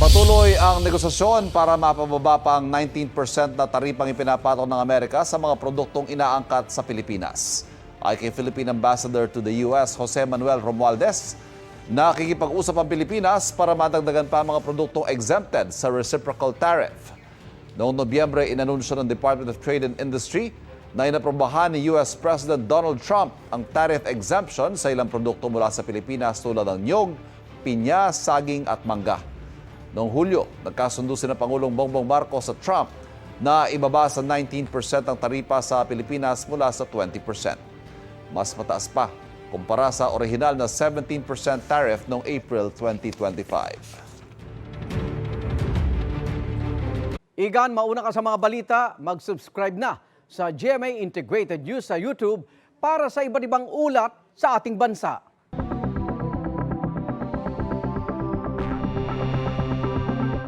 Patuloy ang negosasyon para mapababa pa ang 19% na taripang ipinapatok ng Amerika sa mga produktong inaangkat sa Pilipinas. Ay kay Philippine Ambassador to the US, Jose Manuel Romualdez, nakikipag-usap ang Pilipinas para madagdagan pa ang mga produktong exempted sa reciprocal tariff. Noong Nobyembre, inanunsyo ng Department of Trade and Industry na inaprobahan ni US President Donald Trump ang tariff exemption sa ilang produkto mula sa Pilipinas tulad ng niyog, pinya, saging at mangga. Noong Hulyo, nagkasundo si Pangulong Bongbong Marcos sa Trump na ibaba sa 19% ang taripa sa Pilipinas mula sa 20%. Mas mataas pa kumpara sa orihinal na 17% tariff noong April 2025. Igan, mauna ka sa mga balita, mag-subscribe na sa GMA Integrated News sa YouTube para sa iba't ibang ulat sa ating bansa.